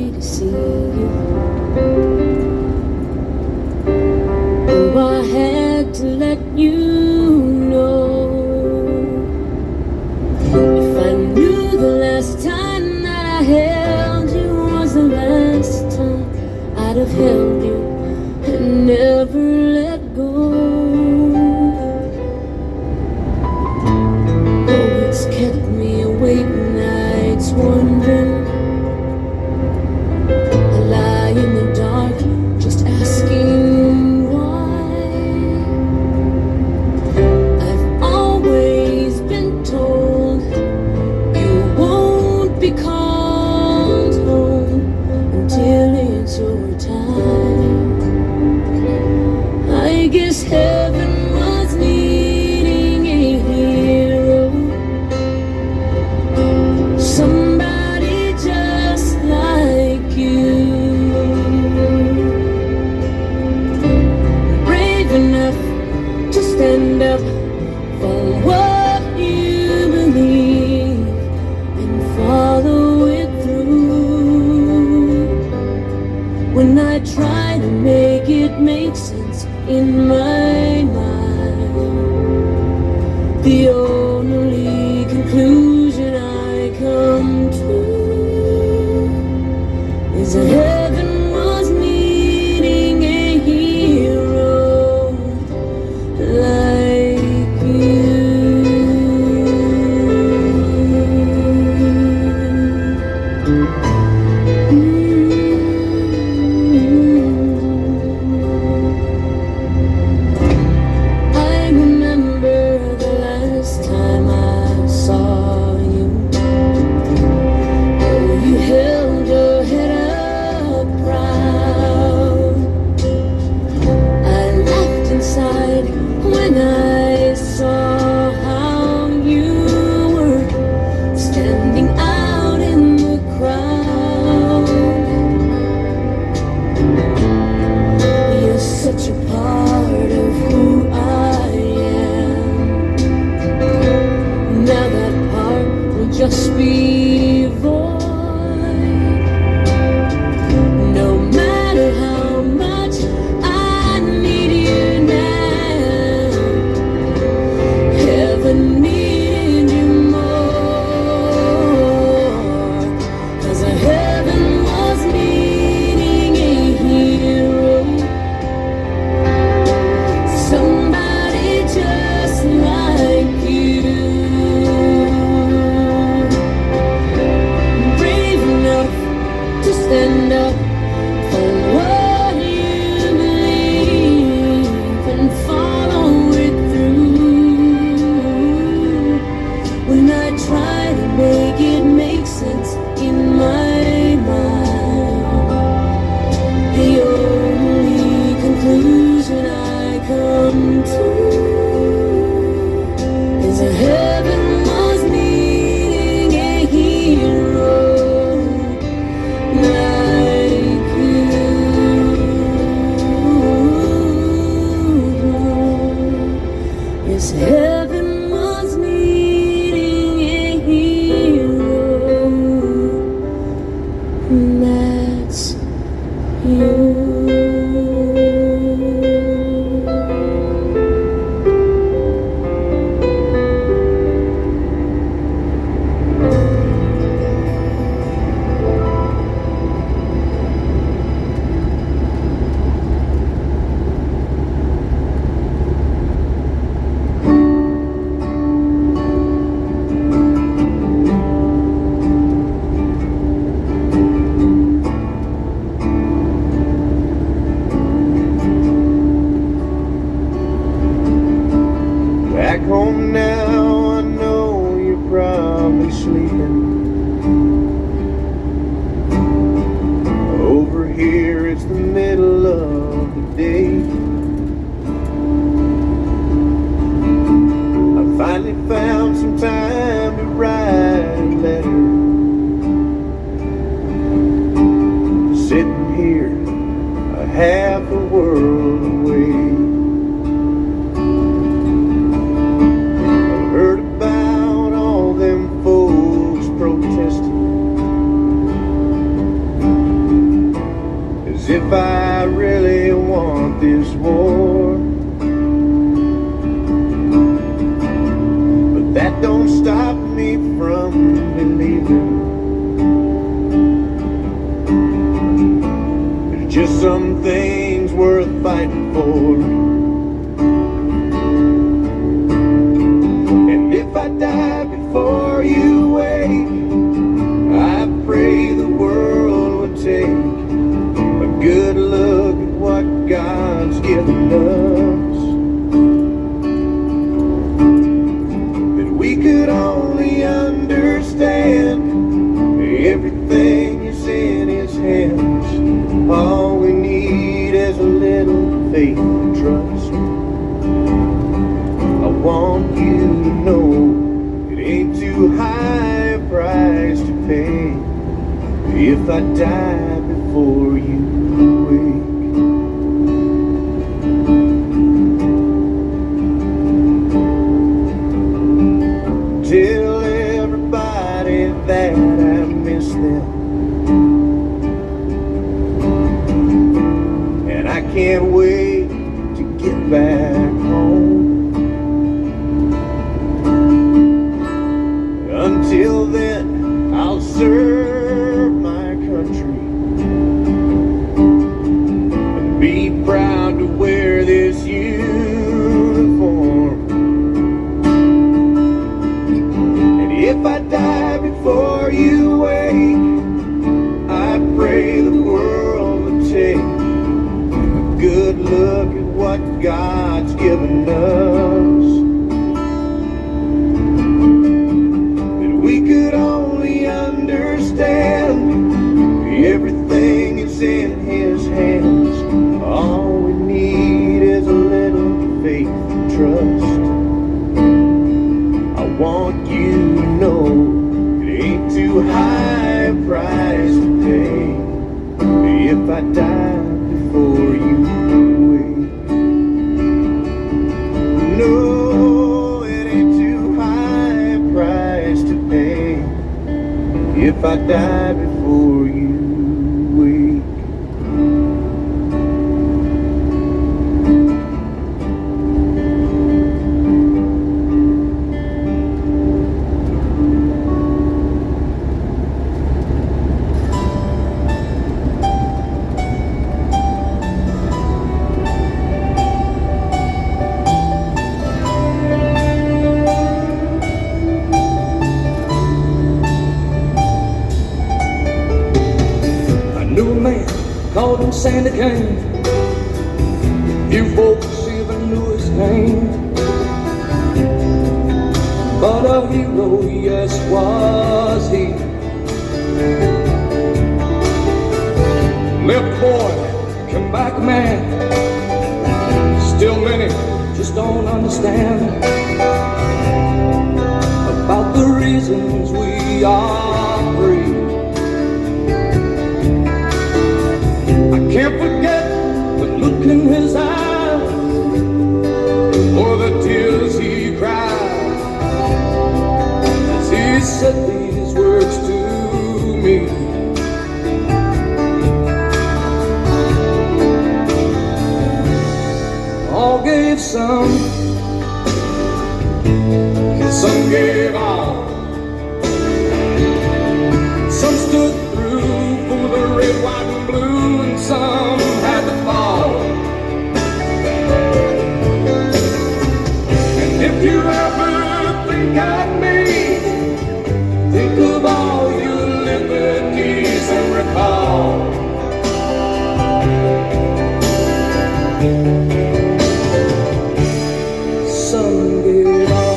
me to see you. Oh, I had to let you know. If I knew the last time that I held you was the last time, I'd have held you and never let go. Oh, it's kept me awake nights wondering. I lie in the dark just asking why. I've always been told you won't be called home until it's your time. I guess heaven was needing a hero, somebody just like you, brave enough to stand up for what you believe and follow it through. When I try to make it make sense in my mind, the only conclusion I come to is that heaven was needing a hero like you. I remember the last time I saw you. Oh, you held your head up proud. I laughed inside when I saw how you were standing out in the crowd. You're such a part of who I am. Now that part will just be void. No matter how much I need you now, heaven needed you more. 'Cause heaven was needing a hero, somebody just like you, brave enough to stand up for what you believe and follow it through. When I try to make it make sense in my mind, the only conclusion I come to is that heaven was needing a hero like you. Yes, heaven was needing a hero, and that's you. Back home now, I know you're probably sleeping. Over here, it's the middle of the day. I finally found some time to write a letter. Sitting here, a half a world away. Heard about all them folks protesting as if I really want this war. But that don't stop me from believing there's just some things worth fighting for. And if I die before you wake, I pray the world would take a good look at what God's given us. That we could only understand everything is in His hands. All we need is a little faith and trust. I want you to know it ain't too high a price to pay if I die before you wake. Tell everybody that I miss them, and I can't wait to get back home. Until then, I'll serve my country and be proud to wear this uniform. And if I die before you wake, I pray the world would take a good look at what God's given us. We could only understand everything is in His hands. All we need is a little faith and trust. I want you to know it ain't too high a price to pay if I die before you wake. No, it ain't too high a price to pay if I die before you wake. Called him Sandy Kane. Few folks even knew his name, but a hero, yes, was he. Left boy, come back a man. Still many just don't understand about the reasons we are free. Can't forget the look in his eyes or the tears he cried as he said these words to me. All gave some gave all. Some stood through for the red, white, and blue, and some had to fall. And if you ever think of me, think of all your liberties and recall. Some gave all.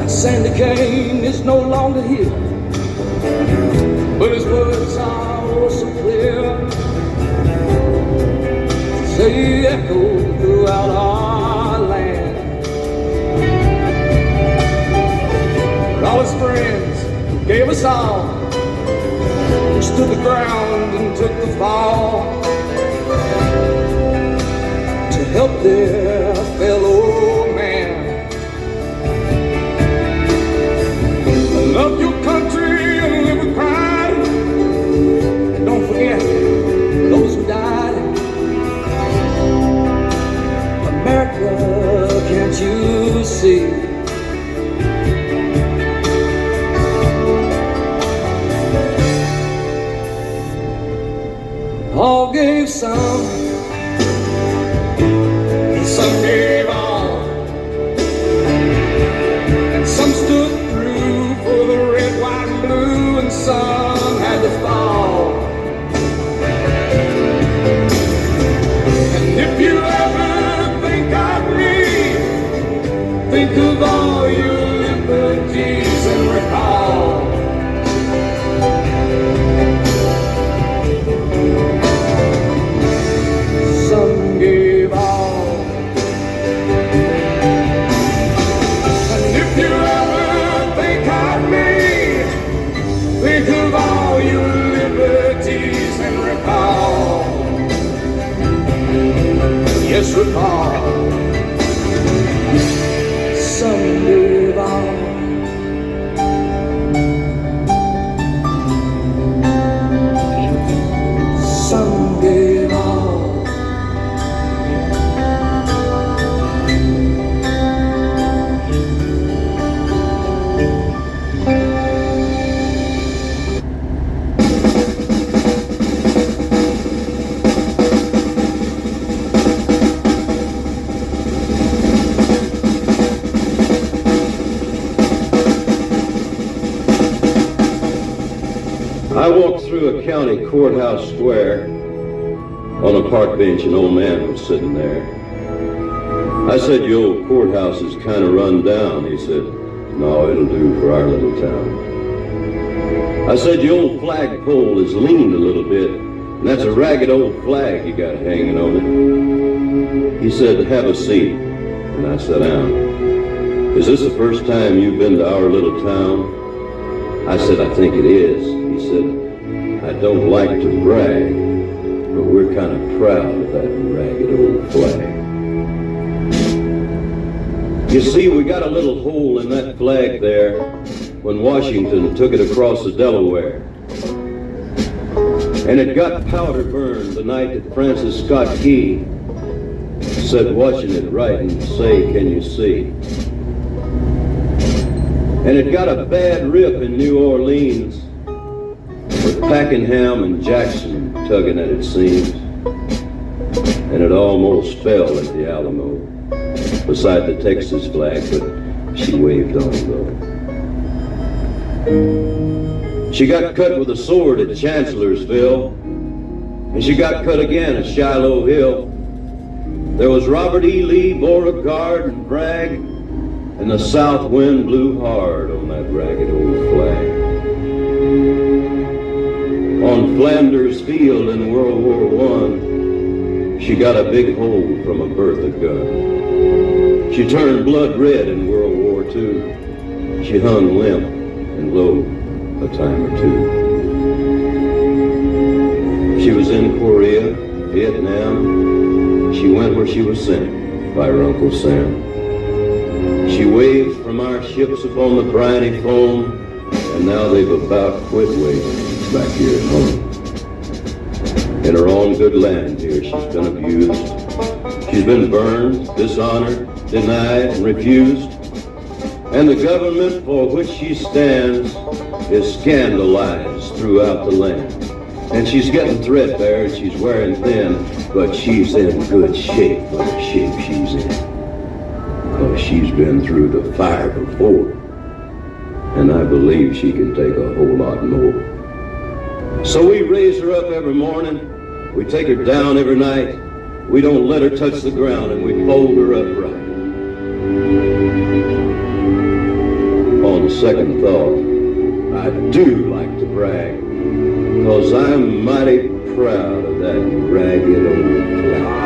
Sandy Kane is no longer here, but his words are oh so clear. They echo throughout our land. And all his friends who gave us all, who stood the ground and took the fall. their fellow man. Love your country and live with pride. And don't forget those who died. America, can't you see? All gave some gave all, and some stood through for the red, white, and blue, and some had to fall. And if you ever think of me, think of all your liberties and recall. Some gave all, and if you ever think of me, think of all your liberties and recall. Yes, recall. Some gave all. Some gave all. I walked through a county courthouse square. On a park bench, an old man was sitting there. I said, "Your old courthouse is kind of run down." He said, "No, it'll do for our little town." I said, "Your old flagpole is leaned a little bit, and that's a ragged old flag you got hanging on it." He said, "Have a seat," and I sat down. "Is this the first time you've been to our little town?" I said, "I think it is." He said, "I don't like to brag, but we're kind of proud of that ragged old flag." You see, we got a little hole in that flag there when Washington took it across the Delaware. And it got powder burned the night that Francis Scott Key said, "Watching it write and say, can you see?" And it got a bad rip in New Orleans with Pakenham and Jackson tugging at its seams. And it almost fell at the Alamo beside the Texas flag, but she waved on though. She got cut with a sword at Chancellorsville, and she got cut again at Shiloh Hill. There was Robert E. Lee, Beauregard, and Bragg, and the south wind blew hard on that ragged old flag. On Flanders Field in World War I, she got a big hole from a Bertha gun. She turned blood red in World War II. She hung limp and low a time or two. She was in Korea, Vietnam. She went where she was sent by her Uncle Sam. She waved from our ships upon the briny foam, and now they've about quit waving back here at home. In her own good land here, she's been abused. She's been burned, dishonored, denied, and refused. And the government for which she stands is scandalized throughout the land. And she's getting threadbare and she's wearing thin, but she's in good shape for the shape she's in. Because she's been through the fire before. And I believe she can take a whole lot more. So we raise her up every morning. We take her down every night. We don't let her touch the ground, and we fold her upright. On second thought, I do like to brag, 'cause I'm mighty proud of that ragged old flag.